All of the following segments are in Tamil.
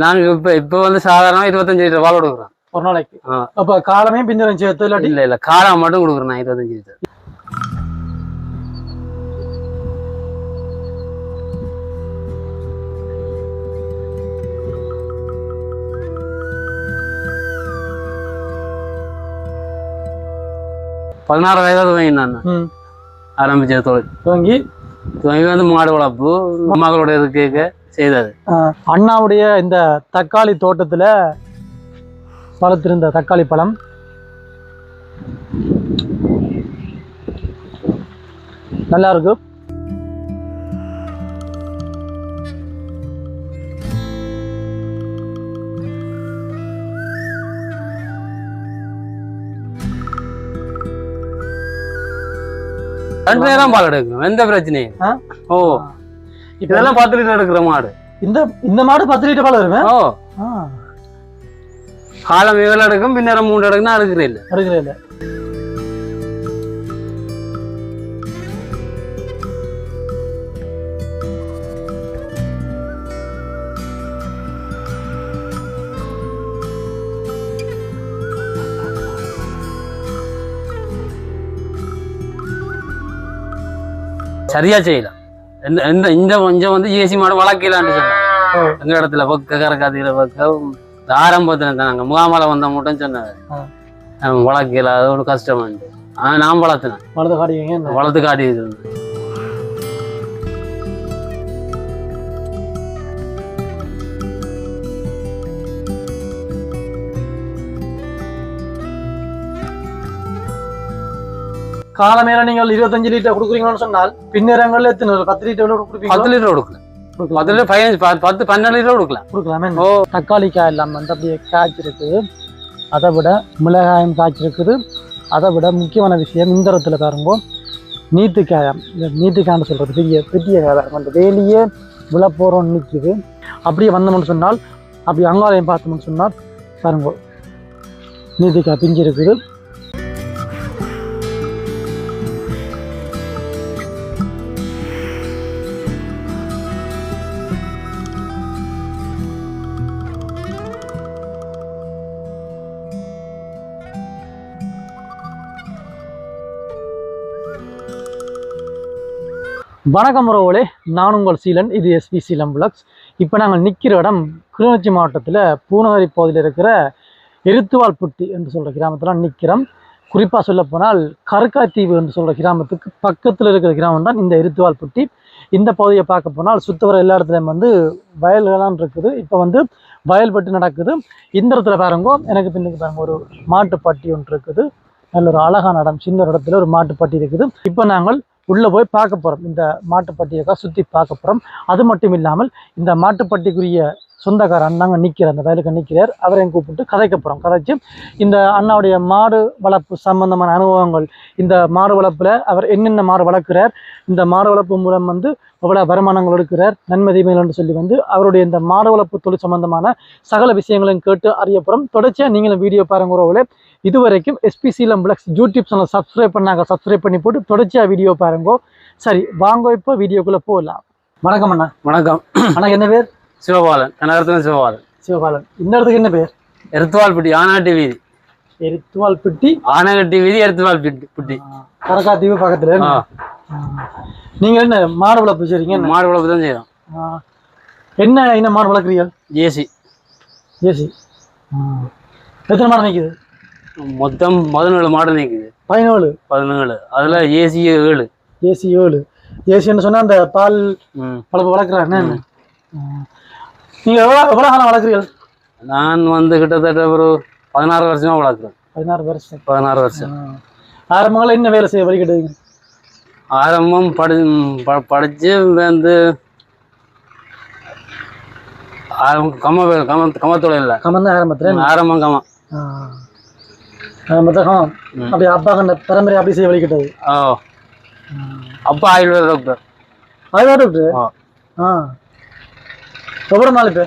நாங்க இப்ப வந்து சாதாரணமா 25 லிட்டர் பால் கொடுக்குறோம் ஒரு நாளைக்கு. அப்ப காலமே பிஞ்சரம் சேர்த்து இல்லாட்டி இல்ல காலம் மட்டும் கொடுக்குறேன் நான் 25 லிட்டர். பதினாறு வயதாவது வாங்கி நான் ஆரம்பிச்ச தொழில் துவங்கி வந்து மாடு வளர்ப்பு மகளோட இது கேட்க செய்தது. அண்ணாவுடைய இந்த தக்காளி தோட்டத்துல வளர்த்திருந்த தக்காளி பழம் நல்லா இருக்கு. ரெண்டு நேரம் பால் எடுக்கணும், எந்த பிரச்சனையும். ஓ இதெல்லாம் 10 லிட்டர் எடுக்கிற மாடு. இந்த மாடு 10 லிட்டர் பால் வருமே. ஓ காலம் வேலை எடுக்கும், பின்னரம் 3 எடுக்குன்னா அடுக்கிறே இல்லை. சரியா செய்யலாம். இந்த கொஞ்சம் வந்து ஏசி மாடு வளர்க்கலான்னு சொன்னாங்க. எங்க இடத்துல பக்க கரக்காத்திர பக்க ஆரம்பத்துல நாங்க முகாமலை வந்த மட்டும் சொன்னாங்க வளர்க்கல, அது ஒரு கஷ்டமா இருந்துச்சு. நான் வளர்த்தினேன், வளர்த்து காட்டிட்டு இருந்தேன். காலமேல நீங்கள் 25 லிட்டர் கொடுக்குறீங்கன்னு சொன்னால் பின்னரங்கள்ல எத்தனை 10 லிட்டர் கொடுப்பீங்க? 10 லிட்டர் கொடுக்கலாம், 10 லிட்டர் 10 12 லிட்டர் கொடுக்கலாமே. ஓ தக்காளி காய் எல்லாம் வந்து அப்படியே காய்ச்சிருக்கு, அதை விட மிளகாயம் காய்ச்சிருக்குது. அதை விட முக்கியமான விஷயம் இந்த இடத்துல பாருங்க நீத்துக்காயம். இந்த நீத்துக்காய்னு சொல்றது பெரிய பெரிய காயம் அந்த வேலியே விழப்போறோம்னு நிற்குது. அப்படியே வந்தோம்னு சொன்னால் அப்படி அங்காலயம் பார்த்தோம்னு சொன்னால் பாருங்க நீத்துக்காய் பிஞ்சு இருக்குது. வணக்கம் உறவுகளே, நான் உங்கள் சீலன், இது எஸ்பி சீலம் விளாக்ஸ். இப்போ நாங்கள் நிற்கிற இடம் கிளிநொச்சி மாவட்டத்தில் பூநகரி பகுதியில் இருக்கிற எருத்துவால்பட்டி என்று சொல்கிற கிராமத்தில் நிற்கிறோம். குறிப்பாக சொல்லப்போனால் கருக்காத்தீவு என்று சொல்கிற கிராமத்துக்கு பக்கத்தில் இருக்கிற கிராமம் தான் இந்த எருத்துவால்பட்டி. இந்த பகுதியை பார்க்க போனால் சுத்தவர எல்லா இடத்துலையும் வந்து வயல்களாம் இருக்குது. இப்போ வந்து வயல்பட்டு நடக்குது. இந்த இடத்துல பாருங்க, எனக்கு பின்னுக்கு பாருங்க ஒரு மாட்டுப்பட்டி ஒன்று இருக்குது. நல்ல ஒரு அழகான இடம், சின்ன ஒரு இடத்துல ஒரு மாட்டுப்பட்டி இருக்குது. இப்போ நாங்கள் உள்ளே போய் பார்க்க போகிறோம், இந்த மாட்டுப்பட்டியை சுற்றி பார்க்க போகிறோம். அது மட்டும் இல்லாமல் இந்த மாட்டுப்பட்டிக்குரிய சொந்தக்கார அண்ணாங்க நிற்கிறார், அந்த வயலுக்கு நிற்கிறார். அவரையும் கூப்பிட்டு கதைக்க போகிறோம். கதைச்சு இந்த அண்ணாவுடைய மாடு வளர்ப்பு சம்பந்தமான அனுபவங்கள், இந்த மாடு வளர்ப்பில் அவர் என்னென்ன மாடு வளர்க்கிறார், இந்த மாடு வளர்ப்பு மூலம் வந்து எவ்வளோ வருமானங்கள் எடுக்கிறார், நன்மை தீமைகள் என்று சொல்லி வந்து அவருடைய இந்த மாடு வளர்ப்பு தொழில் சம்பந்தமான சகல விஷயங்களையும் கேட்டு அறியப்படும். தொடர்ச்சியாக நீங்களும் வீடியோ பாருங்க உறவுகளே. இதுவரைக்கும் எஸ்பி சீலம் விளாக்ஸ் யூடியூப் சேனல் சப்ஸ்கிரைப் பண்ணாங்க, சப்ஸ்கிரைப் பண்ணி போட்டு தொடர்ச்சியாக வீடியோ பாருங்க. சரி வாங்க இப்போ வீடியோக்குள்ளே போகலாம். வணக்கம் அண்ணா. வணக்கம் அண்ணா. என்ன பேர்? சிவபாலன். கனகரத்ன சிவபாலன். சிவபாலன். இந்த இடத்துக்கு என்ன பேர்? எருத்துவால்பட்டி, ஆனாட்டி வீதி. எருத்துவால்பட்டி, ஆனகட்டி வீதி, எருத்துவால்பட்டி. கரக்காத்தீவு பக்கத்துல. நீங்க என்ன மாடு வளர்ப்பு செய்றீங்க? மாடு வளர்ப்பு தான் செய்யறோம். என்ன மாடு வளர்க்குறீங்க? ஜேசி. ஜேசி. எத்தனை மாடு நிற்குது? மொத்தம் 17 மாடு நிற்குது. 17. அதுல ஏசி 7. ஏசி 7. ஏசின்னு சொன்னா அந்த பால் வளர்ப்பு வளர்க்குறாங்க. நீங்க எவ்வளவு காலம் வளர்க்குறீர்கள்? நான் வந்து கிட்டத்தட்ட ஒரு 16 வருஷமா வளர்க்குறேன். 16 வருஷம். ஆரம்பங்கள என்ன வேலை செய்ய வழிகிட்டீங்க? ஆரம்பம் படிச்சு வந்து கமத்தொழில் ஆரம்பம் கமம். அப்படி அப்பா பரம்பரை அப்படி செய்ய வழிகிட்டது. அப்பா ஆயுர்வேத டாக்டர். ஆயுர்வேத டாக்டர். எவ்வளவு நாள் இப்ப?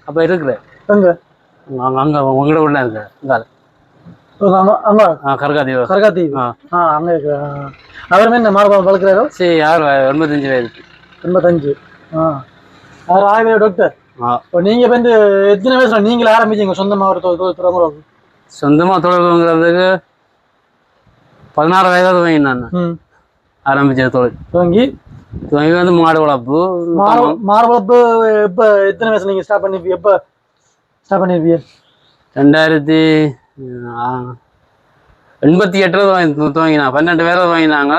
அப்ப இருக்கிறேன். எங்க? அங்க உங்களோட உள்ள இருக்கு. அங்க கரகாத்தீவு. கரகாத்தீவு. அங்க இருக்கு. அவருமே இந்த மாடு வளர்க்குறாரோ? சரி. யார்? 85 வயது. 85. ஆயுர்வேத டாக்டர். இப்போ நீங்க இப்ப இந்த எத்தனை வயசுல நீங்களே ஆரம்பிச்சீங்க சொந்தமா ஒரு தொடங்குறோம்? சொந்தமா தொழில்ங்கிறதுக்கு 16 வயதாவது வாங்கி நான் ஆரம்பிச்ச தொழில். துவங்கி வந்து மாடு வளர்ப்பு. மாடு வளர்ப்பு எப்ப எத்தனை வயசுல நீங்க ஸ்டார்ட் பண்ணி எப்ப ஸ்டார்ட் பண்ணிருப்பீங்க? 2088 துவங்கினா 12 பேரை வாங்கினாங்க.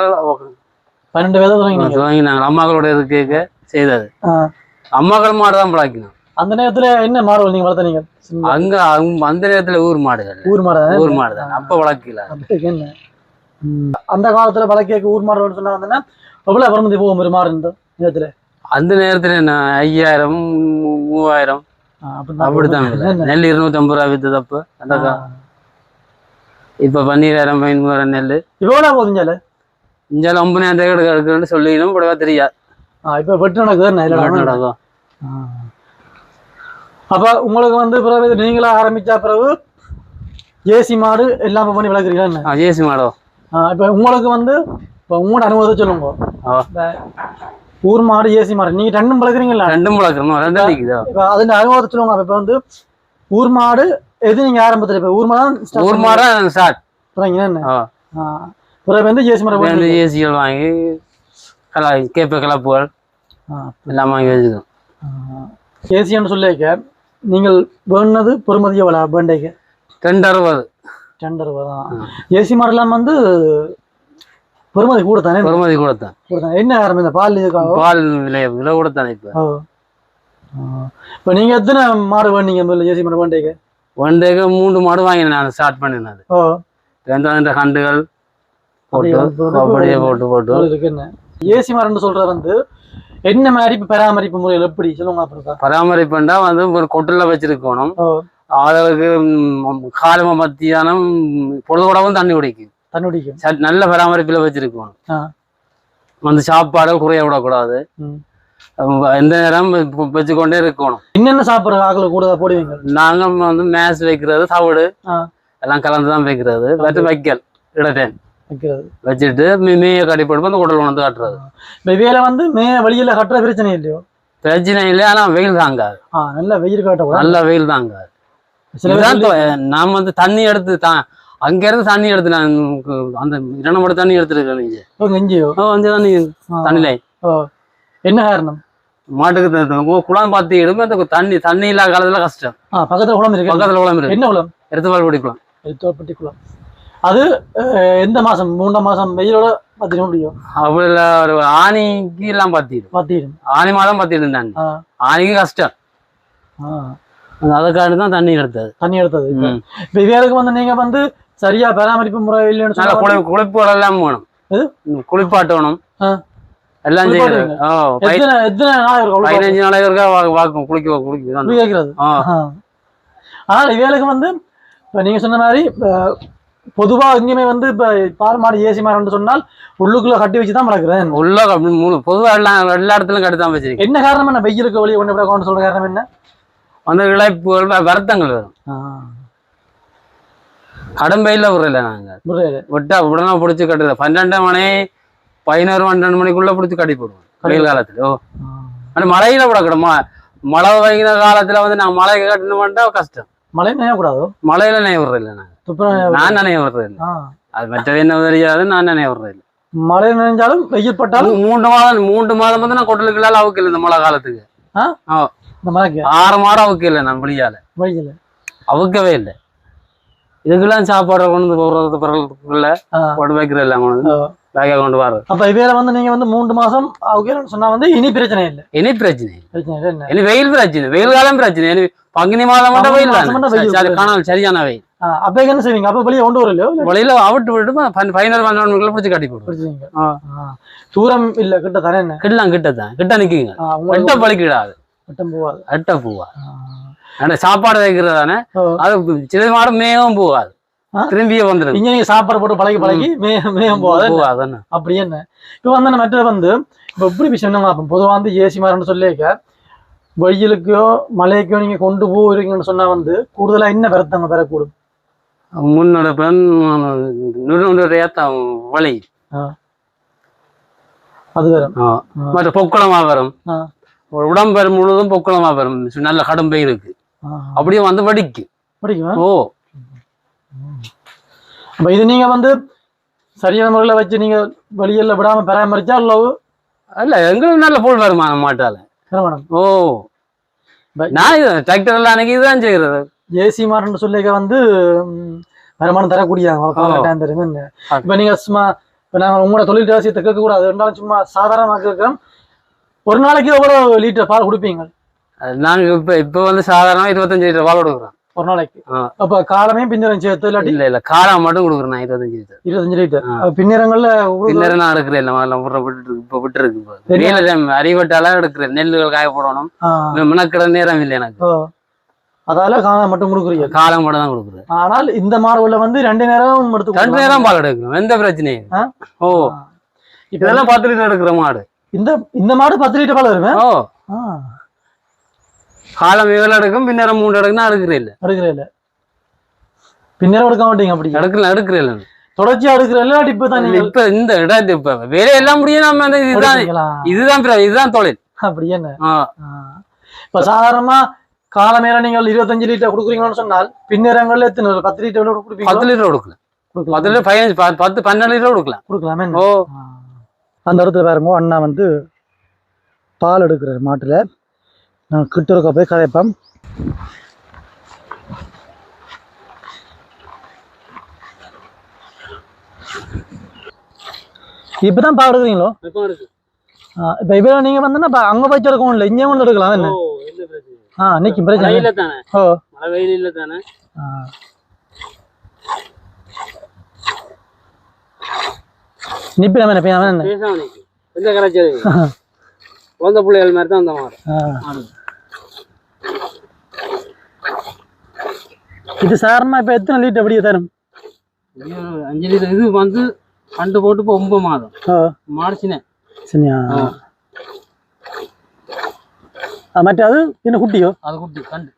12 பேரை துவங்கினாங்க. அம்மாக்களோட இருக்க செய்தது. அம்மாக்கள் மாடு தான் பழக்கினோம். அந்த நேரத்துல என்ன மாடு நீங்க வளர்த்தீங்க? அங்க அந்த நேரத்துல ஊர் மாடுகள். ஊர் மாடு தான் அப்ப வளர்க்கல. என்ன அந்த காலத்துல வளர்க்க ஊர் மாடு சொன்னா வந்தா எவ்வளவு வருமதி போகும் ஒரு மாடு நேரத்துல? அந்த நேரத்துல என்ன 5000 3000 அப்படித்தான். நெல் 250 ரூபா வித்து தப்பு. அந்த இப்ப 12000 13,000 நெல் இவ்வளவு போதுஞ்சால இஞ்சால 9,000 ஏக்கர் எடுக்குன்னு சொல்லிக்கணும். படவா தெரியாது. இப்ப வெட்டு நடக்குது. அப்ப உங்களுக்கு வந்து பிறகு நீங்களா ஆரம்பிச்சா பிறகு ஏசி மாடு எல்லாம் பண்ணி வளர்க்குறீங்களா? ஏசி மாடோ இப்ப உங்களுக்கு வந்து உங்களோட அனுபவத்தை சொல்லுங்க. ஊர் மாடு ஏசி மாடு நீங்க ரெண்டும் வளர்க்குறீங்களா? ரெண்டும் வளர்க்குறோம். அதுல அனுபவத்தை சொல்லுங்க. இப்ப வந்து ஊர் மாடு எது நீங்க ஆரம்பத்துல இப்ப ஊர் மாடு ஸ்டார்ட் பிறகு வந்து ஏசி மாடு ஏசிகள் வாங்கி கேப்ப கலப்புகள் எல்லாம் வாங்கி வச்சுக்கோம். ஏசின்னு சொல்லிக்க நீங்கள் வேணுனது பொறுமதி எவ்வளோ வேண்டைக்கு? 260 தான். ஏசி மாடெல்லாம் வந்து பொறுமதி கூட தானே? பொறுமதி கூட தான். என்ன காரணம் இந்த பால் பால் விலை கூட தானே இப்போ. இப்போ நீங்க எத்தனை மாடு வேண்டீங்க ஏசி மாடு வேண்டைக்கு? 3 மாடு வாங்கினேன் நான் ஸ்டார்ட் பண்ணினது. இந்த கண்டுகள் போட்டு ஏசி மாடுன்னு சொல்ற வந்து என்ன மாதிரி பராமரிப்பு முறையில் எப்படி சொல்லுங்க? பராமரிப்புண்டா வந்து ஒரு கொட்டுல வச்சிருக்கணும். அதுக்கு காலமா மத்தியானம் பொழுதோடவும் தண்ணி குடிக்கும். நல்ல பராமரிப்புல வச்சிருக்கணும். வந்து சாப்பாடு குறைய விடக்கூடாது. எந்த நேரம் வச்சுக்கொண்டே இருக்கணும். என்னென்ன சாப்பிட்ற ஆக்கள் கூட போடுவீங்க? நாங்க வந்து மேஸ் வைக்கிறது, தவிடு எல்லாம் கலந்துதான் வைக்கிறது. வைக்கல் இடத்தேன் வச்சுட்டு மேய கட்டி போட்டு அந்த குடல் உணர்ந்து காட்டுறது. வேலை வந்து வெளியில கட்டுற பிரச்சனை இல்லையோ? பிரச்சனை இல்லை. ஆனா வெயில் தாங்காது. நல்ல வெயில் காட்ட நல்ல வெயில் தாங்காது. நான் வந்து தண்ணி எடுத்து அங்க இருந்து தண்ணி எடுத்து நான் அந்த 2 மணி தண்ணி எடுத்துருக்கேன். தண்ணில என்ன காரணம்? மாட்டுக்கு குளம் பார்த்து இடுமே அந்த தண்ணி இல்லாத காலத்துல கஷ்டம். பக்கத்துல குளம் இருக்கு. பக்கத்துல குளம் இருக்கு. என்ன குளம்? எடுத்துப்பால்பட்டி குளம். எடுத்துப்பால்பட்டி குளம். அது எந்த மாசம்? 3 மாசம் வெயிலோட பாத்திர முடியும்? அப்படி இல்ல, ஒரு ஆணிக்கு எல்லாம் பாத்திடும். ஆணி மாதம் பாத்திடும் தானே. ஆணிக்கு கஷ்டம். அதுக்காண்டி தான் தண்ணி எடுத்தது. இப்ப வேலைக்கு வந்து நீங்க வந்து சரியா பராமரிப்பு முறை இல்லைன்னு குளிப்புகள் எல்லாம் வேணும். குளிப்பாட்டணும் எல்லாம் செய்யறது. 15 நாளைக்கு வாக்கும் குளிக்கிறது. ஆனால் வேலைக்கு வந்து இப்ப நீங்க சொன்ன மாதிரி பொதுவா எங்கேயுமே வந்து இப்ப பால் மாடு ஏசி மாடுன்னு சொன்னால் உள்ளுக்குள்ள கட்டி வச்சுதான் வளர்க்குறேன். பொதுவா எல்லா இடத்துலயும் கட்டிதான் வச்சிருக்கேன். என்ன காரணம்? என்ன வெயிலுக்கு வெளியே கொண்டு சொல்ற காரணம் என்ன? அந்த இழைப்புகள் வருத்தங்கள் வரும். கடம்பையில விடல நாங்க விட்டா உடனே பிடிச்சி கட்டுறது. 12 மணி 11 12 மணிக்குள்ள பிடிச்சி கட்டி போடுவோம் வெயில் காலத்துல. ஆனா மழையில விடக்கூடாது. மழை வைக்கிற காலத்துல வந்து நான் மழை கட்டணும்ட்டா கஷ்டம். மழை நனையக்கூடாது. மழையில நனைய விடுறது இல்லை. நான் நனைய விடுறது இல்லை. அது மற்றது என்ன தெரியாது. நான் நனைய விடுறது இல்லை. மழை நனைஞ்சாலும் வெயில் பட்டாலும் 3 மாதம் வந்து நான் கொட்டலுக்கு அவுக்கல. இந்த மழை காலத்துக்கு 6 மாதம் அவுக்கல. நான் வெளியால அவுக்கவே இல்லை. இதுக்கெல்லாம் சாப்பாடு கொண்டு போடுறது பிறகுள்ள கொண்டு வைக்கிறது எல்லாம் கொண்டு பேக்கா கொண்டு வர்றது. அப்ப இவையில வந்து நீங்க வந்து 3 மாசம் சொன்னா வந்து இனி பிரச்சனை இல்லை. இனி பிரச்சனை இனி வெயில் பிரச்சனை. வெயில் காலம் பிரச்சனை. இனி பங்குனி மாதம் மட்டும் வெயில் காணாமல் சரியான வெயில். அப்ப என்ன செய்வீங்க? அப்ப வெளியே கொண்டு வரலையோ? வெளியில அவிட்டு விட்டு 15 12 பிடிச்சி கட்டி போடுவோம். தூரம் இல்ல கிட்ட தானே? என்ன கிட்டதான் கிட்ட நிக்குங்க. எட்ட பழிக்கிடாது. எட்ட போவா. சாப்பாடு வைக்கிறது தானே. அது சில மாடு மேகம் போகாது. திரும்பியே வந்துடும். இங்க நீங்க சாப்பாடு போட்டு பழகி மேகம் போகாது. அப்படி என்ன இப்ப வந்து மற்ற வந்து இப்ப எப்படி விஷயம் என்ன? பொதுவா வந்து ஏசி மாறுன்னு சொல்லியிருக்க வெயிலுக்கோ மழைக்கோ நீங்க கொண்டு போறீங்கன்னு சொன்னா வந்து கூடுதலா என்ன பெறத்தாங்க பெறக்கூடும்? முன்னோட வழி அது வரும். மற்ற பொக்குளமா வரும். உடம்பு முழுவதும் பொக்குளமா பெறும், நல்ல கடும் பெயின் இருக்கு, அப்படியே வந்து வடிக்கு படிக்கும். ஓ. அப்ப இது நீங்க வந்து சரியான முறையில வச்சு நீங்க வெளியில விடாம பராமரிச்சா அல்லவு இல்ல எங்களுக்கு நல்ல பொருள் வருமானம் மாட்டால. ஓ நான் டிராக்டர் எல்லாம் அன்னைக்கு இதுதான் செய்யறது. ஏசி மார்ன்னு சொல்லிக்க வந்து வருமானம் தரக்கூடிய இப்ப நீங்க சும்மா இப்ப நாங்க உங்களோட தொழில் ரகசியத்தை கேட்க கூடாது, இருந்தாலும் சும்மா சாதாரணமாக கேட்கிறோம். ஒரு நாளைக்கு எவ்வளவு லிட்டர் பால் கொடுப்பீங்க? நாங்க இப்ப வந்து சாதாரணமா 25 லிட்டர் பால் கொடுக்குறோம் ஒரு நாளைக்கு. அப்ப காலமே பின்னரம் சேர்த்து இல்லாட்டி இல்ல காலம் மட்டும் கொடுக்குறேன். 25 லிட்டர் 25 லிட்டர் பின்னரங்கள்ல பின்னரம் நான் எடுக்கிறேன். இப்ப விட்டு இருக்கு அறிவட்டால எடுக்கிறேன். நெல்லுகள் காய போடணும், மினக்கிற நேரம் இல்லை எனக்கு, அதால காலம் மட்டும் கொடுக்குறீங்க. காலம் மட்டும் தான் கொடுக்குறேன். ஆனால் இந்த மார்புல வந்து 2 நேரம் எடுத்து 2 நேரம் பால் எடுக்கணும், எந்த பிரச்சனையும். ஓ இதெல்லாம் 10 லிட்டர் எடுக்கிற மாடு. இந்த மாடு 10 லிட்டர் பால் வருவேன். ஓ காலம் இவ்வளவு எடுக்கும், பின்னரம் 3 எடுக்குன்னா எடுக்கிறேன். பின்னரம் எடுக்க மாட்டீங்க? அப்படி எடுக்கிறேன் தொடர்ச்சியா எடுக்கிறேன். இப்ப இந்த இடத்து இப்ப வேலையெல்லாம் முடியும். நம்ம இதுதான் தொழில். அப்படி என்ன இப்ப சாதாரணமா கால மேல நீங்கள் 25 லிட்டர் கொடுக்குறீங்கன்னு சொன்னால் பின்னரங்கள்ல எத்தனை 10 லிட்டர் கொடுப்பீங்க? 10 லிட்டர் கொடுக்கலாம். 10 லிட்டர் 10 12 லிட்டர் கொடுக்கலாமே. ஓ அந்த இடத்துல பாருங்க, அண்ணா வந்து பால் எடுக்கிறார் மாட்டுல. நான் கிட்ட இருக்க போய் கதைப்பேன். இப்பதான் பால் எடுக்கிறீங்களோ? இப்ப இப்ப நீங்க வந்து அங்க போய் எடுக்கவும் இல்லை, இங்கே வந்து எடுக்கலாம் என்ன? நிக்கும் பிரச்சனை இல்ல தானே? ஓ மழை வெயில் இல்ல தானே? நிப்பி நம்ம பேசாம நிக்கு எந்த கரைச்சல் குழந்தை பிள்ளைகள் மாதிரி தான் அந்த மாடு. இது சாதாரணமா இப்ப எத்தனை லிட்டர் அப்படியே தரும்? 5 லிட்டர். இது வந்து கண்டு போட்டு இப்போ 9 மாதம் மாடு சின்ன சின்ன. மற்ற அது என்ன குட்டியோ? அது குட்டி கண்டு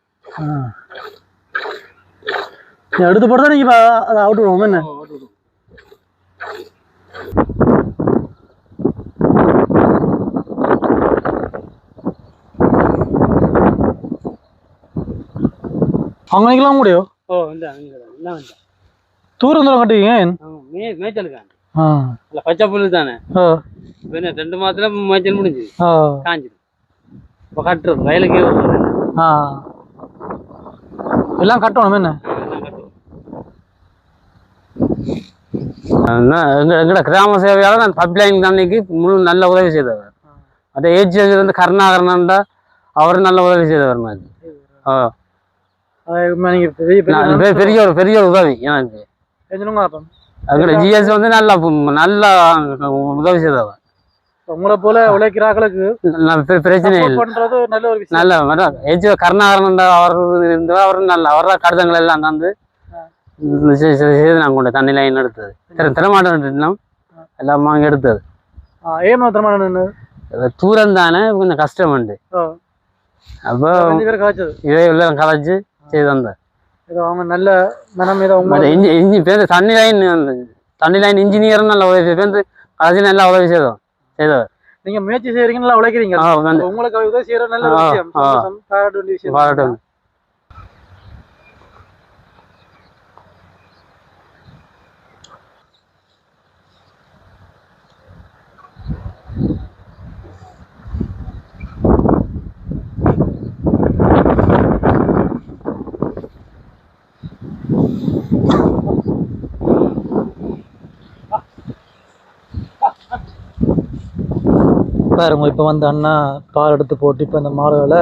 எடுத்து போட்டு தான் நீங்க அதை அவுட் விடுவோம் என்ன? அவங்க நிக்கலாம் முடியும். ஓ தூரம் தூரம் கட்டுவீங்க மேய்ச்சலுக்கு பச்சை புல்லு தானே? பின்ன 2 மாதத்துல மேய்ச்சல் முடிஞ்சு காஞ்சிடும். இப்போ கட்டுறது வயலுக்கு எல்லாம் கட்டணும் என்ன? எங்கட கிராம சேவையாளர் நான் பப்லைன் அன்னைக்கு முழு நல்ல உதவி செய்தவர். அதே ஏஜ் வந்து கருணாகரன்டா அவர் நல்ல உதவி செய்தவர் மாதிரி. பெரிய ஒரு உதவி எனக்கு. ஜிஎஸ் வந்து நல்ல உதவி செய்தவர். உங்களை போல உழைக்கிறார்களுக்கு பிரச்சனை நல்ல ஏஜ் கருணாகரன் அவர் இருந்தவர். அவர் நல்ல அவரோட கடிதங்கள் எல்லாம் தந்து செய்து நாங்கள் கொண்டு தண்ணி லைன் எடுத்தது. திறமாட்டம் எல்லாம் வாங்கி எடுத்தது. தூரம் தானே கொஞ்சம் கஷ்டம் உண்டு. அப்போ இதையெல்லாம் கலைச்சு செய்து வந்தார். நல்ல தண்ணி லைன் இன்ஜினியரும் நல்ல உதவி பேருந்து கலைச்சு நல்லா உதவி செய்தோம் செய்தவர். நீங்க முயற்சி செய்யறீங்க, நல்லா உழைக்கிறீங்க. உங்களுக்கு உதவி செய்யற நல்ல விஷயம். பாருங்க, இப்போ வந்து அண்ணா பால் எடுத்து போட்டு இப்போ இந்த மாடுகளை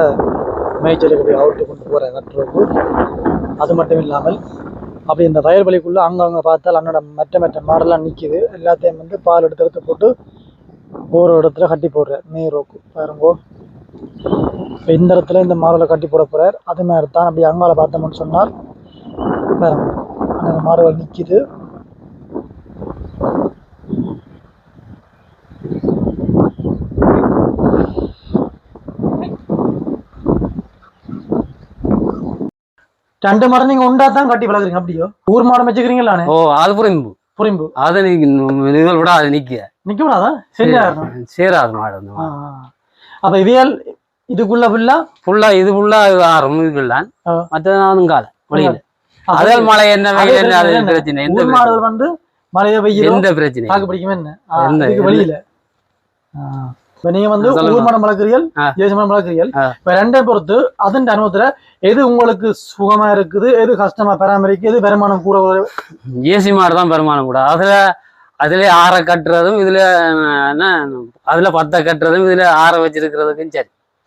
மேய்ச்சலுக்கு போய் அவுட்டு கொண்டு போகிறேன் கட்டுறதுக்கு. அது மட்டும் இல்லாமல் அப்படி இந்த வயல்வெளிக்குள்ளே அங்கங்கே பார்த்தால் அண்ணோட மற்ற மாடெல்லாம் நிற்கிது. எல்லாத்தையும் வந்து பால் எடுத்து போட்டு ஒரு இடத்துல கட்டி போடுறார் நீரோக்கு. பாருங்கோ, இப்போ இந்த இடத்துல இந்த மாடுகளை கட்டி போட போகிறார். அது மாதிரி தான் அப்படி அங்கால பார்த்தோம்னு சொன்னால் பாருங்க, அந்த மாடுகள் நிற்கிது. ரெண்டு மாடம் நீங்க உண்டா தான் கட்டி வளர்க்குறீங்க? அப்படியோ ஊர் மாடம் வச்சுக்கிறீங்களா? ஓ அது புரிம்பு அதை நீங்க விட அது நிக்க விடாதா? சேராது மாடு. அப்ப இதுக்குள்ள ஃபுல்லா இது ஃபுல்லா ஆறும் இதுக்குள்ளான் மற்ற கால வெளியில அப்ப அதே மழை என்ன வெயில் என்ன அது என்ன? பிரச்சனை எந்த ஊர் மாடுகள் வந்து மழைய வெயில் எந்த பிரச்சனை தாக்கு பிடிக்குமே என்ன எந்த- இதுக்கு வெளியில இப்ப நீங்க வந்து சொல்லுங்க. ஊர் மரம் வளர்க்குறீர்கள் தேசிய மரம் வளர்க்குறீர்கள் இப்ப ரெண்டை பொறுத்து அதன் அனுபவத்துல எது உங்களுக்கு சுகமா இருக்குது எது கஷ்டமா பராமரிக்கு எது வருமானம் கூட ஏசி மாடு தான் பெருமானம் கூட அதுல ஆற கட்டுறதும் இதுல என்ன அதுல 10 கட்டுறதும் இதுல ஆற வச்சிருக்கிறதுக்கும்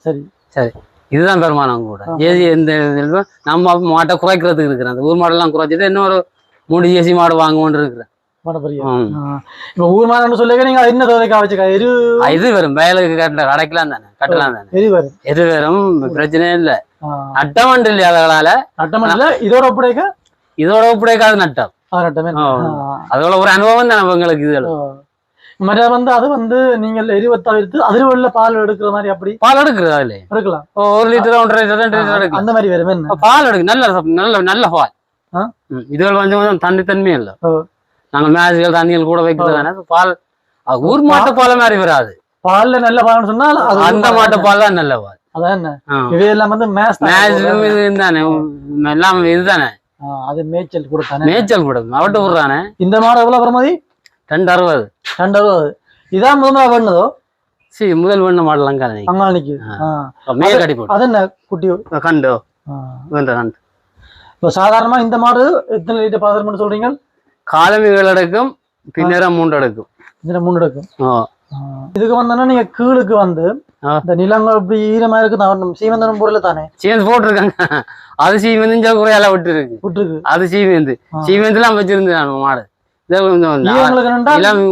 சரி சரி இதுதான் பெருமானம் கூட ஏசி எந்த இதுலயும் நம்ம மாட்டை குறைக்கிறதுக்கு இருக்கிறேன் அந்த ஊர் மாடெல்லாம் குறைச்சிட்டு இன்னொரு 3 ஏசி மாடு வாங்குவோன்னு இருக்கிறேன் இப்ப ஊர் மாடு சொல்லுங்க நீங்க என்ன தோதைக்கா வச்சுக்க இது வரும் வயலுக்கு கட்டலாம் தானே எது வரும் பிரச்சனையே இல்ல நட்டம் இல்லையா அதனால நட்டமல்ல இதோட ஒப்படைக்காது நட்டம் அதோட ஒரு அனுபவம் தான் உங்களுக்கு இதுல மற்ற வந்து அது வந்து நீங்கள் எரிவத்தால் எடுத்து அதில் உள்ள பால் எடுக்கிற மாதிரி அப்படி பால் எடுக்குறது அதுல எடுக்கலாம் 1 லிட்டர் 1.5 லிட்டர் 2 லிட்டர் எடுக்கலாம் அந்த மாதிரி வேற என்ன பால் எடுக்கு நல்ல பால் இதுகள் கொஞ்சம் தன்மையும் இல்ல நாங்கள் மேஜிகள் தண்ணிகள் கூட வைக்கிறதானே பால் ஊர் மாட்டு பால் மாதிரி வராது பால்ல நல்ல பால்னு சொன்னா அந்த மாட்டு பால் தான் நல்ல பால் அதான் இவையெல்லாம் வந்து மேஜிலும் இது தானே எல்லாம் இதுதானே அது மேய்ச்சல் கூட மேய்ச்சல் கூட அவட்ட விடுறானே இந்த மாடு எவ்வளவு பிரமதி 260 இதான் முதல்ல வேணுதோ சரி முதல் வேண மாடலாம் காலை அங்காளிக்கு மேல் கட்டி போட்டு அது என்ன குட்டி கண்டோ கண்டு இப்போ சாதாரணமா இந்த மாடு எத்தனை லிட்டர் பாத்திரம் சொல்றீங்க காலமிகள் எடுக்கும் பின்னரம் 3 எடுக்கும் இதுல 3 எடுக்கும் இதுக்கு வந்தோன்னா நீங்க கீழுக்கு வந்து இந்த நிலங்கள் இப்படி ஈரமா இருக்கு சீமந்தனம் போடல தானே சீமந்து போட்டிருக்காங்க அது சீமந்து குறையால விட்டுருக்கு அது சீமந்துலாம் வச்சிருந்து நான் மாடு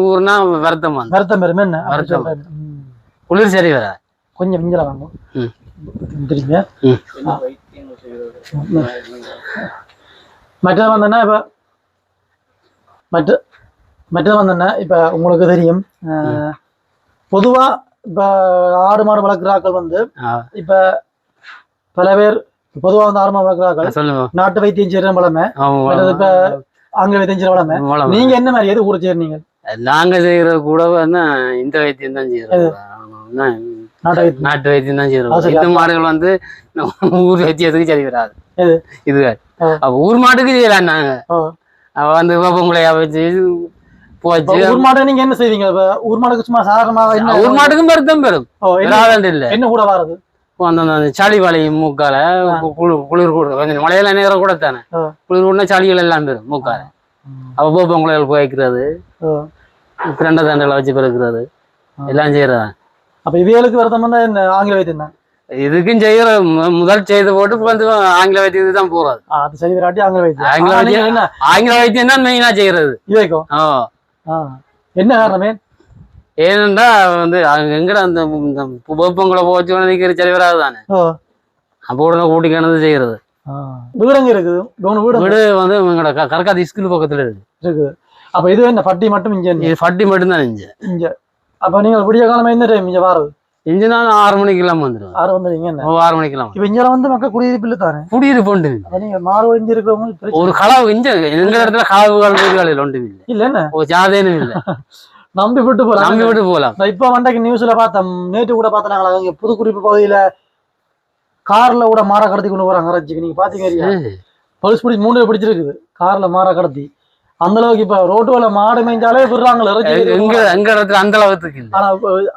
ஊர்னா வருத்தம் வருத்தம் என்ன குளிர் சரி வர கொஞ்சம் மிஞ்சல வாங்க மற்றது வந்தோன்னா இப்ப மற்றது வந்தோன்னா இப்ப உங்களுக்கு தெரியும் பொதுவா இப்ப ஆடு மாடு வளர்க்குறாக்கள் வந்து இப்ப பல பேர் பொதுவா வந்து ஆடு மாடு வளர்க்குறாக்கள் நாட்டு வைத்தியம் செய்யற பழமை இப்ப ஆங்கில வைத்தியம் செய்யற பழமை நீங்க என்ன மாதிரி எது கூட செய்யறீங்க நாங்க செய்யறது கூட இந்த வைத்தியம் தான் செய்யறோம் நாட்டு வைத்தியம் தான் செய்யறோம் இந்த மாடுகள் வந்து ஊர் வைத்தியத்துக்கு சரி வராது இது ஊர் மாட்டுக்கு செய்யலாம் நாங்க வந்து வேப்பங்குலையா வச்சு போச்சு ஊர் மாடு நீங்க என்ன செய்வீங்க ஊர் மாடுக்கு சும்மா சாதாரணமாக ஊர் மாட்டுக்கும் மருத்துவம் பெறும் இல்ல என்ன கூட வராது அந்த சளி வளையும் மூக்கால குளிர் கூட கொஞ்சம் மழையில நேரம் கூட தானே குளிர் கூட சளிகள் எல்லாம் பெறும் மூக்கால அப்ப வேப்பங்குலைகள் போய்க்கிறது 2 தண்டலை வச்சு பிறக்கிறது எல்லாம் செய்யறதா அப்ப இவைகளுக்கு வருத்தம் தான் என்ன ஆங்கில வைத்தியம் தான் இதுக்கும் செய்யற முதல் செய்து போட்டு வந்து ஆங்கில வைத்தியத்துக்கு தான் போறது அது சரி விராட்டி ஆங்கில வைத்தியம் தான் மெயினா செய்யறது இவைக்கும் என்ன காரணமே ஏனென்றா வந்து எங்கட அந்த வேப்பங்களை போச்சு நிக்கிற சரி வராது தானே அப்போ உடனே கூட்டி கிணந்து செய்யறது வீடு எங்க இருக்குது வீடு வந்து எங்கட கரக்காதி ஸ்கூல் பக்கத்துல இருக்குது அப்ப இது என்ன பட்டி மட்டும் இங்க பட்டி மட்டும் தான் இங்க அப்ப நீங்க விடிய காலமா என்ன டைம் இங்க வாரது இங்க நான் 6 மணிக்கெல்லாம் வந்துடுவேன் 6 வந்துடுங்க 6 மணிக்கெல்லாம் இப்ப இங்க வந்து மக்கள் குடியிருப்பு இல்ல தானே குடியிருப்பு உண்டு நீங்க மாறு இங்க இருக்கிறவங்க ஒரு களவு எங்க இடத்துல களவுகள் வீடுகளில் ஒன்று இல்ல என்ன ஜாதேனும் இல்ல நம்பி விட்டு போலாம் இப்ப வண்டைக்கு நியூஸ்ல பார்த்தோம் நேற்று கூட பார்த்தாங்களா அங்க புதுக்குறிப்பு பகுதியில கார்ல கூட மாற கடத்தி கொண்டு போறாங்க அரட்சிக்கு நீங்க பாத்தீங்க பல்ஸ் பிடிச்சி 3 பிடிச்சிருக்குது கார்ல மாற கடத்தி அந்த அளவுக்கு இப்ப ரோட்டுல மாடு மேய்ஞ்சாலே விடுறாங்களே எங்க இடத்துல அந்த அளவுக்கு ஆனா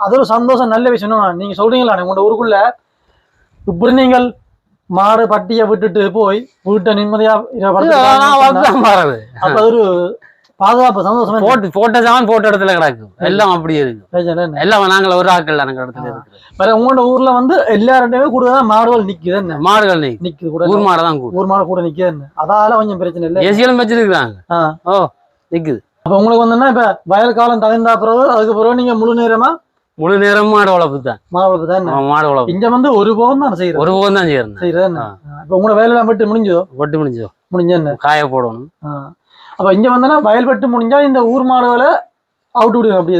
அது ஒரு சந்தோஷம் நல்ல விஷயம் நீங்க சொல்றீங்களா உங்க ஊருக்குள்ள இப்படி நீங்கள் மாடு பட்டிய விட்டுட்டு போய் வீட்டை நிம்மதியா அப்ப அது ஒரு பாதுகாப்பு சந்தோஷம் போட்ட சாமான் போட்ட இடத்துல கிடக்கும் எல்லாம் அப்படியே இருக்கு எல்லாம் நாங்கள் ஒரு ஆட்கள் இடத்துல இருக்கு உங்களோட ஊர்ல வந்து எல்லாருமே கூட மாடுகள் நிக்குது மாடுகள் நிக்குது கூட ஊர் மாடு தான் ஊர் மாடு கூட நிக்குது அதால கொஞ்சம் பிரச்சனை இல்லை ஏசியலும் வச்சிருக்காங்க நிக்குது அப்ப உங்களுக்கு வந்து இப்ப வயல் காலம் தகுந்தா பிறகு அதுக்கு பிறகு நீங்க முழு நேரம் மாடு வளர்ப்பு தான் மாடு வளர்ப்பு இங்க வந்து ஒரு போகம் தான் செய்யறது ஒரு போகம் தான் செய்யறது இப்ப உங்களோட வேலை எல்லாம் வெட்டு முடிஞ்சோ காய போடணும் அப்ப இங்க வந்தா வயல் வெட்டு முடிஞ்சா இந்த ஊர் மாடுகளை அவுட் விடுவோம் அப்படி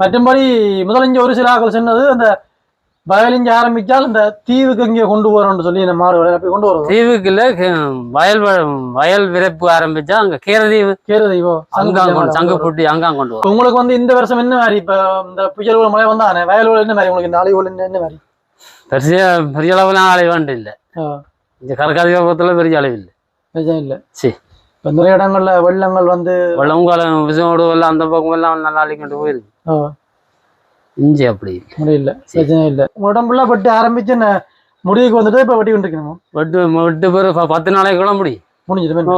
மற்றபடி முதல்ல இங்க ஒரு சில ஆக்கள் சொன்னது அந்த வயல் இங்க ஆரம்பிச்சால் இந்த தீவுக்கு இங்க கொண்டு போறோம்னு சொல்லி இந்த மாடுகளை அப்படி கொண்டு வரும் தீவுக்கு இல்ல வயல் விரைப்பு ஆரம்பிச்சா அங்க கேரதீவோ சங்கப்பட்டி அங்க கொண்டு வரும் உங்களுக்கு வந்து இந்த வருஷம் என்ன மாதிரி இப்ப இந்த புயல் மழை வந்தானே வயல் என்ன மாதிரி உங்களுக்கு இந்த அலைவோல் என்ன மாதிரி பெரிய அளவுல அலைவாண்டு இல்லை. இந்த கரக்காதி பக்கத்துல பெரிய அளவு இல்லை. பிரச்சனை இல்லை. சரி, இப்போ நிறைய இடங்கள்ல வெள்ளங்கள் வந்து வெள்ளம் விசோடு வெள்ளம் அந்த பக்கம் எல்லாம் நல்லா அழிக்கிட்டு போயிருக்கு. இஞ்சி அப்படி முடியல, பிரச்சனை இல்லை. உடம்புல வெட்டி ஆரம்பிச்சு முடிவுக்கு வந்துட்டு இப்போ வெட்டி கொண்டிருக்கணுமா? வெட்டு பேர் 10 நாளைக்கு கூட முடிஞ்சிடும்.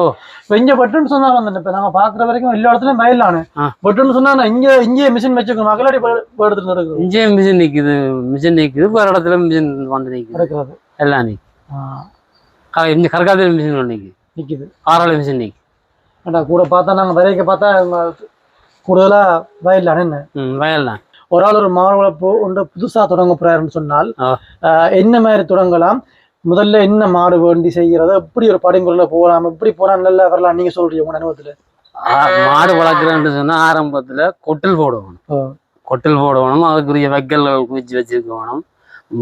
இப்போ இங்கே வெட்டுன்னு சொன்னா வந்து இப்போ நாங்கள் பார்க்குற வரைக்கும் எல்லா இடத்துலையும் வயலானு வெட்டுன்னு சொன்னா இங்கே மிஷின் வச்சுக்கணும். மகளடி எடுத்துட்டு நடக்குது. இங்கே மிஷின் நிற்குது. வேறு இடத்துல மிஷின் வந்து நிற்குது. எல்லாம் நிற்கும். இங்கே கரக்காத மிஷின் ஒன்று நிற்குது. ஆறாளி மிஷின் நிற்குது. கூட பார்த்தா நாங்கள் விதைக்க பார்த்தா கூடுதலாக வயலான என்ன வயல்லாம் ஒரு ஆள் ஒரு மாடு வளர்ப்பு ஒன்று புதுசாக தொடங்க போறாருன்னு சொன்னால் என்ன மாதிரி தொடங்கலாம், முதல்ல என்ன மாடு வேண்டி செய்யறது, எப்படி ஒரு படிமுறையில போகலாம், எப்படி போனா நல்லா வரலாம், நீங்க சொல்றீங்க உங்க அனுபவத்துல? மாடு வளர்க்குறேன்னு சொன்னா ஆரம்பத்துல கொட்டில் போடணும். அதுக்குரிய வைக்கல்கள் குவிச்சு வச்சிருக்கணும்.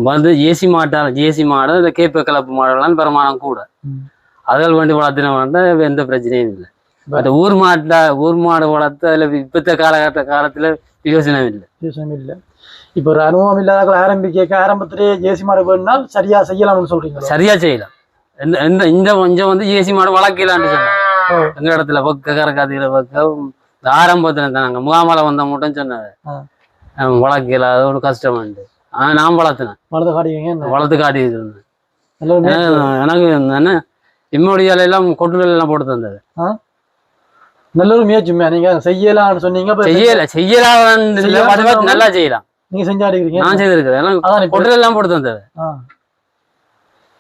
வந்து ஏசி மாடு இந்த கேப்ப கலப்பு மாடெல்லாம் பெருமானம் கூட அதில் வேண்டி வளர்த்தின எந்த பிரச்சனையும் இல்லை. பட் ஊர் மாடு வளர்த்து அதுல இப்பத்த காலத்துல யோசனை இல்லை. இப்போ ஒரு அனுபவம் இல்லாத ஆரம்பத்திலேயே ஏசி மாடு வேணும்னால் சரியா செய்யலாம்னு சொல்றீங்க? சரியா செய்யலாம். இந்த கொஞ்சம் வந்து ஏசி மாடு வளர்க்கலான்னு சொன்னாங்க. எங்க இடத்துல கரக்காதியில ஆரம்பத்துல தாங்க முகாமலை வந்த மட்டும் சொன்னாங்க வளர்க்கல, அது ஒரு கஷ்டம் உண்டு. ஆனா நான் வளர்த்து காட்டிட்டு இருந்தேன். எனக்கு என்ன இம்முடைய எல்லாம் கொட்டுகள் எல்லாம் போட்டு தந்தது. நல்ல ஒரு முயற்சி. நீங்க செய்யலாம்னு சொன்னீங்க. செய்யலாம், நல்லா செய்யலாம். நீங்க செஞ்சாடுறீங்க? நான் செய்திருக்கேன். கொட்டுகள் எல்லாம் போட்டு தந்தது.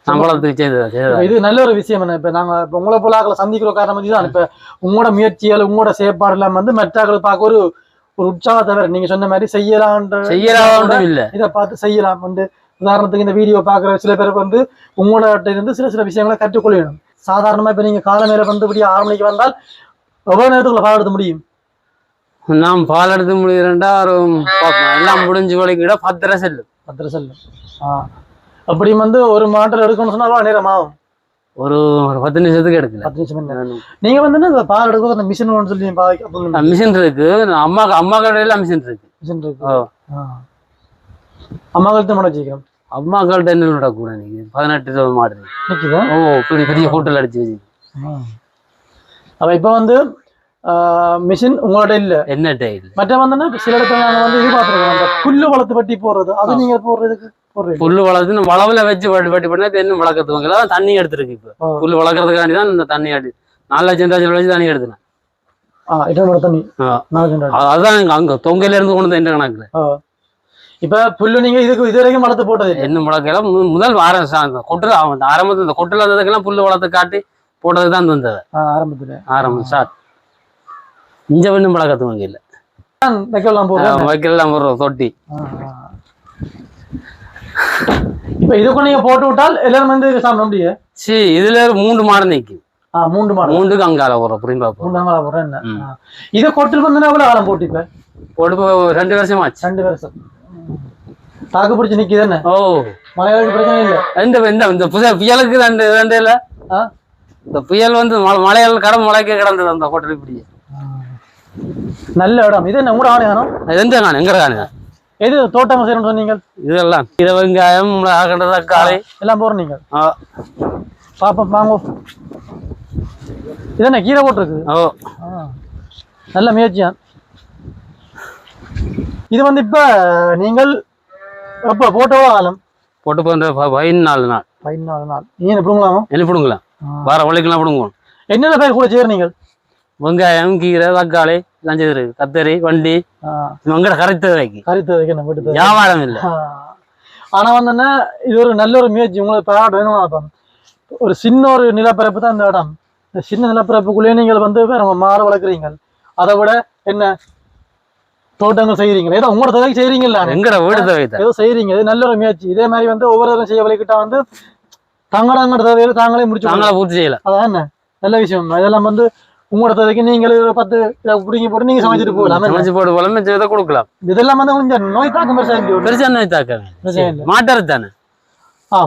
சம்பளத்துக்கு செய்தது. இது நல்ல ஒரு விஷயம். என்ன இப்ப நாங்க உங்களை போல ஆக்களை சந்திக்கிற காரணம் தான் இப்ப உங்களோட முயற்சியால் உங்களோட செயற்பாடு எல்லாம் வந்து மற்றாக்களை பார்க்க ஒரு உற்சாகத்தை வேற. நீங்க சொன்ன மாதிரி செய்யலாம் இல்ல, இதை பார்த்து செய்யலாம் வந்து. உதாரணத்துக்கு இந்த வீடியோ பாக்குற சில பேருக்கு வந்து உங்களோட இருந்து சில விஷயங்களை கற்றுக்கொள்ளணும். சாதாரணமா இப்ப நீங்க கால மேல வந்து இப்படி 6 மணிக்கு வந்தால் எவ்வளவு நேரத்துக்குள்ள பால் எடுத்து முடியும்? நாம் பால் எடுத்து முடியுறா எல்லாம் முடிஞ்சு வலிக்கிட 10 செல்லும். அப்படி வந்து ஒரு மாட்டில் எடுக்கணும்னு சொன்னா நேரம் ஆகும். ஒரு 10 நிமிஷத்துக்கு எடுக்கல. 10 நிமிஷம். நீங்க வந்து பால் எடுக்க அந்த மிஷின் சொல்லி மிஷின் இருக்கு. அம்மா கடையில மிஷின் இருக்கு. அம்மா கழுத்து மாட வச்சுக்கிறோம். அம்மா கழுத்து என்ன கூட 18 மாடு நிக்குதா? பெரிய ஹோட்டல் அடிச்சு வச்சு. அப்ப இப்ப வந்து மிஷின் உங்களோட இல்ல? என்னட்ட இல்ல. மற்ற வந்து சில இடத்துல நாங்க வந்து இது பாத்துருக்கோம், அந்த புல்லு வளர்த்து வட்டி போடுறது. அது நீங்க போடுறதுக்கு புல்லு வளர்த்து வளவுல வச்சு வட்டி பண்ணா தென்னும் வளர்க்கறதுக்கு தண்ணி எடுத்துருக்கு. இப்ப புல்லு வளர்க்கறதுக்காண்டி தான் இந்த தண்ணி அடி 4 லட்சம் வச்சு தண்ணி எடுத்துனேன். தண்ணி அதான் அங்க தொங்கையில இருந்து கொண்டு எந்த கணக்குல. இப்ப புல்லு நீங்க இதுக்கு இது வரைக்கும் வளர்த்து போட்டது என்ன முளக்கல? முதல் கொட்டுல ஆரம்பத்துல இந்த கொட்டுல இருந்ததுக்கெல்லாம் புல்லு வளர்த்து காட்டி போட்டதுதான் தந்தது. ஆரம்பம் ஸ்டார்ட். இஞ்ச ஒண்ணும் பழக்கத்துவங்க இல்ல. வைக்கலாம் போடுறோம் தொட்டி. இப்ப இதுக்கு நீங்க போட்டு விட்டால் எல்லாரும் வந்து சாப்பிட முடியும். சரி, இதுல 3 மாடு நிக்கும். 3 மாடு. 3க்கு அங்கால போடுறோம். புரியுமா? 3 அங்கால போடுறேன். இதை கொட்டில் வந்து எவ்வளவு காலம் போட்டு? இப்ப போட்டு 2 வருஷம் ஆச்சு. 2 வருஷம் தாக்கு பிடிச்சி நிக்குது. என்ன மழையாளுக்கு பிரச்சனை இல்ல. இந்த புயலுக்கு 2 இல்ல. இந்த புயல் வந்து மலையாள முளைக்க கிடந்தது அந்த ஹோட்டல். இப்படி நல்ல இடம். இது என்ன கூட ஆணையானம்? எந்த காணி? எங்க காணி? எது தோட்டம் செய்யணும்னு சொன்னீங்க? இதெல்லாம் கீரை, வெங்காயம், தக்காளி எல்லாம் போறோம். நீங்க பாப்போம் வாங்க. இது என்ன கீரை போட்டிருக்கு? நல்ல முயற்சியா. இது வந்து இப்ப நீங்கள் எப்ப போட்டோ காலம்? போட்டு 14 நாள். 14 நாள். நீங்க என்ன பிடுங்கலாமா? என்ன பிடுங்கலாம்? வார வழிக்கெல்லாம் பிடுங்குவோம். என்னென்ன பேர் கூட செய்யற நீங்கள்? வெங்காயம், கீரை, தக்காளி எல்லாம் செய்திருக்கு. கத்தரி, வண்டி மங்கட கரைத்ததைக்கு என்ன வியாபாரம் இல்லை. ஆனா வந்து இது ஒரு நல்ல ஒரு முயற்சி. உங்களுக்கு பாராட்டு வேணும். ஒரு சின்ன ஒரு நிலப்பரப்பு தான் இந்த இடம். இந்த சின்ன நிலப்பரப்புக்குள்ளே நீங்கள் வந்து மாடு வளர்க்குறீங்க. அதை விட என்ன தோட்டங்கள் செய்யறீங்க. ஏதோ உங்களோட தொகைக்கு செய்யறீங்களா? எங்கட வீடு ஏதோ செய்யறீங்க. இது நல்ல ஒரு முயற்சி. இதே மாதிரி வந்து ஒவ்வொரு செய்ய வழிகிட்டா வந்து தங்களோட தேவையில தாங்களே முடிச்சு பூர்த்தி செய்யலாம். அதான் என்ன நல்ல விஷயம். இதெல்லாம் வந்து உங்களோட தேவைக்கு நீங்கள் 10 பிடிங்கி போட்டு நீங்க சமைச்சிட்டு போகலாம். சமைச்சு போட்டு போலாம், கொடுக்கலாம். இதெல்லாம் வந்து கொஞ்சம் நோய் தாக்கம் பெருசா நோய் தாக்கம் மாட்டாரு தானே.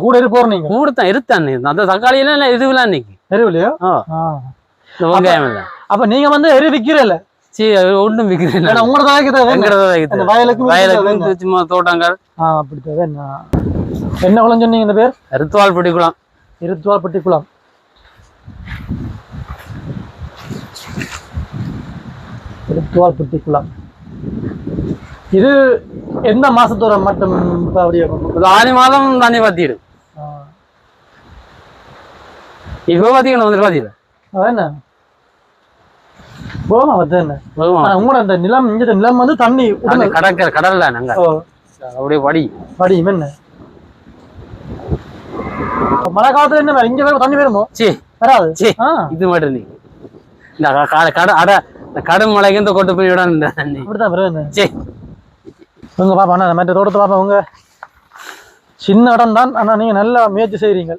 கூட போறோம். நீங்க கூட தான் இருத்தானே. அந்த தக்காளி எல்லாம் இதுவெல்லாம் இன்னைக்கு எருவிலையோ வெங்காயம் இல்லை. அப்ப நீங்க வந்து எரு விக்கிறல? ஒன்றும் விக்கிறேன். உங்களோட வயலுக்கு சும்மா தோட்டங்கள் அப்படித்தான். என்ன குளம் சொன்னீங்க இந்த பேர்? இருத்துவால்பட்டி குளம். இருத்துவால்பட்டி குளம். இருத்துவால்பட்டி குளம். இது எந்த மாசத்தோட மட்டும் அப்படியே? ஆனி மாதம் தண்ணி பத்திடும். இப்ப பாத்தீங்கன்னா வந்து பாத்தீங்களா என்ன போமா என்ன உங்களோட அந்த நிலம் இந்த நிலம் வந்து தண்ணி கடற்கரை கடல்ல நாங்க அப்படியே வடி வடி என்ன மழை காலத்துல என்ன இங்க வேற தண்ணி வருமோ? வராது. இது மட்டும் நீ இந்த கடை அட இந்த கடும் மழைக்கு இந்த கொட்டு போய் விட தண்ணி அப்படிதான் வருது. உங்க பாப்பா அண்ணா மற்ற தோட்டத்தை பாப்பா உங்க சின்ன இடம் தான், ஆனா நீங்க நல்லா முயற்சி செய்றீங்க.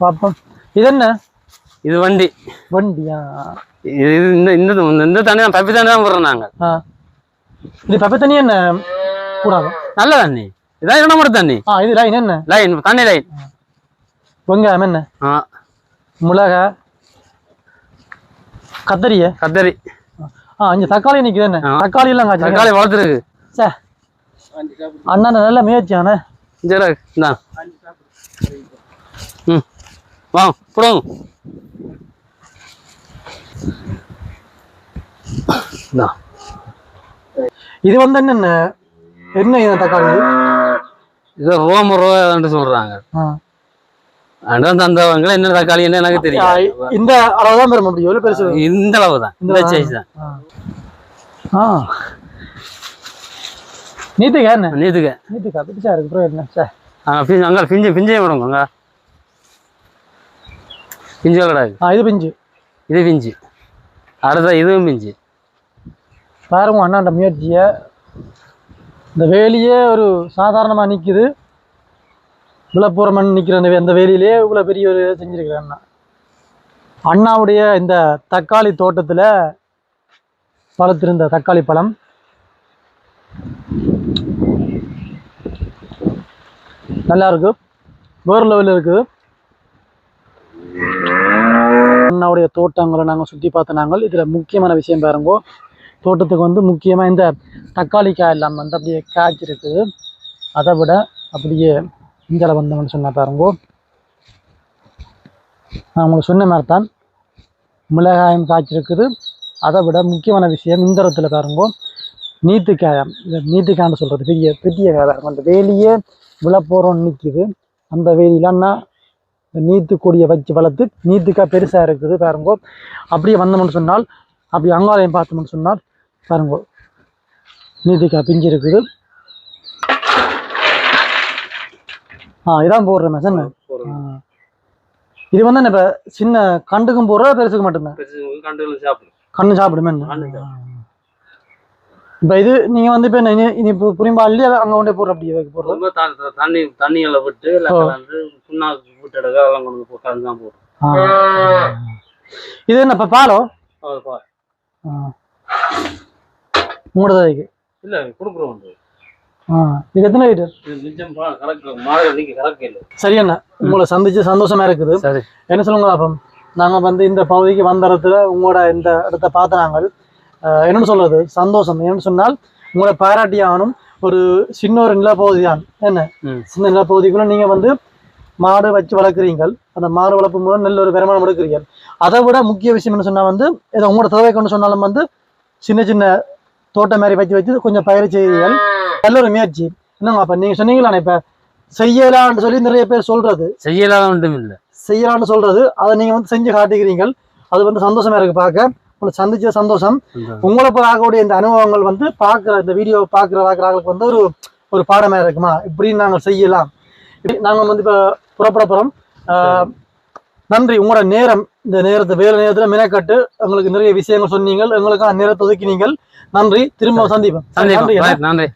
பாப்போம். இது என்ன? இது வண்டி. வண்டியா? இது இந்த தண்ணி தான் பப்பி தண்ணி தான் போடுறோம் நாங்க. இது பப்பி தண்ணி என்ன கூடாது? நல்ல தண்ணி. இதான் என்ன மட்டும் தண்ணி. இது லைன் என்ன? லைன் தண்ணி லைன். வெங்காயம் என்ன? மிளகா, கத்தரியா? கத்தரி. இங்க தக்காளி நிக்குது என்ன? தக்காளி எல்லாம் காய்ச்சி தக்காளி வளர்த்துருக்கு. சே அண்ணா நல்ல முயற்சி ஆனா. வா போடுங்க. இது வந்து என்ன என்ன தக்காளி? இது ரோம சொல்றாங்க. தந்தவங்க என்ன தக்காளி என்ன எனக்கு தெரியும். இந்த அளவுதான் பெற முடியும். பெருசு இந்த அளவு தான். இந்த சைஸ் தான். நீத்துக்க என்ன? நீத்துக்க பிடிச்சா இருக்கு ப்ரோ. என்ன சார் அங்க பிஞ்சே விடுங்க. அங்க பிஞ்சு கிடையாது. இது பிஞ்சு. இது பிஞ்சு. அடுத்த இதுவும் பிஞ்சு. பாருங்க அண்ணாண்ட முயற்சிய. இந்த வேலியே ஒரு சாதாரணமா நிக்குது. விளப்புற மண் நிக்கிற அந்த வேலியிலேயே இவ்வளவு பெரிய ஒரு செஞ்சிருக்கிற அண்ணா. அண்ணாவுடைய இந்த தக்காளி தோட்டத்துல வளர்த்திருந்த தக்காளி பழம் நல்லா இருக்கு. வேறு லெவலில் இருக்குது. அண்ணாவுடைய தோட்டங்களை நாங்கள் சுற்றி பார்த்த நாங்கள் இதில் முக்கியமான விஷயம் பாருங்கோ. தோட்டத்துக்கு வந்து முக்கியமாக இந்த தக்காளி காய் எல்லாம் வந்து அப்படியே காய்ச்சிருக்குது. அதை விட அப்படியே இந்தியாவில் வந்தோம்னு சொன்னால் பாருங்கோ, நான் உங்களுக்கு சொன்ன மாதிரி தான் மிளகாயம் காய்ச்சிருக்குது. அதை விட முக்கியமான விஷயம் இந்த இடத்துல பாருங்கோ நீத்துக்காயம். இந்த நீத்துக்காய்னு சொல்கிறது பெரிய பெரிய காய் பாருங்க. அந்த வேலியே விழப்போறோன்னு நிற்கிது. அந்த வேலியிலன்னா நீத்து கொடியை வச்சு வளர்த்து நீத்துக்காய் பெருசாக இருக்குது பாருங்கோ. அப்படியே வந்தோம்னு சொன்னால் அப்படி அங்காலயம் பார்த்தோம்னு சொன்னால் பாருங்கோ நீத்துக்காய் பிஞ்சு இருக்குது. இதான் போடுறேன் மேசன். இது வந்து இப்போ சின்ன கண்டுக்கும் போடுற பெருசுக்கு மட்டும்தான். கண்ணு சாப்பிடுமே. இப்போ இது நீங்க வந்து இப்போ இனி புரியும்பா இல்லையா அங்கே கொண்டே போடுற அப்படியே போடுறோம். தண்ணிகளை விட்டு புண்ணாக்கு விட்டு அதெல்லாம் கொண்டு போட்டு தான் போடுறோம். இது என்ன இப்போ பாலோ? மூடதைக்கு இல்லை கொடுக்குறோம். இது எத்தனை லிட்டர்? சரி அண்ணா, உங்களை சந்திச்சு சந்தோஷமா இருக்குது. என்ன சொல்லுங்க பாப்போம். நாங்க வந்து இந்த பகுதிக்கு வந்த இடத்துல உங்களோட இந்த இடத்த பார்த்த நாங்கள் என்னன்னு சொல்றது சந்தோஷம். என்னன்னு சொன்னால் உங்களோட பாராட்டியானும் ஒரு சின்ன ஒரு நிலப்பகுதி தான். என்ன சின்ன நிலப்பகுதிக்குள்ள நீங்க வந்து மாடு வச்சு வளர்க்குறீங்கள். அந்த மாடு வளர்ப்பு மூலம் நல்ல ஒரு வருமானம் எடுக்கிறீர்கள். அதை விட முக்கிய விஷயம் என்ன சொன்னா வந்து ஏதோ உங்களோட தேவைக்கு சொன்னாலும் வந்து சின்ன சின்ன தோட்டம் மாதிரி வச்சு கொஞ்சம் பயிர் செய்கிறீர்கள். நல்ல ஒரு முயற்சி. என்னங்க அப்ப நீங்க சொன்னீங்களா இப்ப செய்யலான்னு சொல்லி நிறைய பேர் சொல்றது செய்யலான்னு சொல்றது அதை நீங்க வந்து செஞ்சு காட்டுகிறீர்கள். அது வந்து சந்தோஷமா இருக்கு பார்க்க. உங்களை சந்திச்ச சந்தோஷம். உங்களை பார்க்கக்கூடிய இந்த அனுபவங்கள் வந்து பார்க்குற இந்த வீடியோ பார்க்குறவங்களுக்கு வந்து ஒரு பாடமா இருக்குமா இப்படின்னு நாங்கள் செய்யலாம். நாங்கள் வந்து இப்போ புறப்பட போறோம். நன்றி. உங்களோட நேரம் இந்த நேரத்தை வேலை நேரத்தில் மினக்கட்டு எங்களுக்கு நிறைய விஷயங்கள் சொன்னீங்கள். எங்களுக்கான நேரத்தை ஒதுக்கினீங்கள். நன்றி. திரும்ப சந்திப்போம். நன்றி.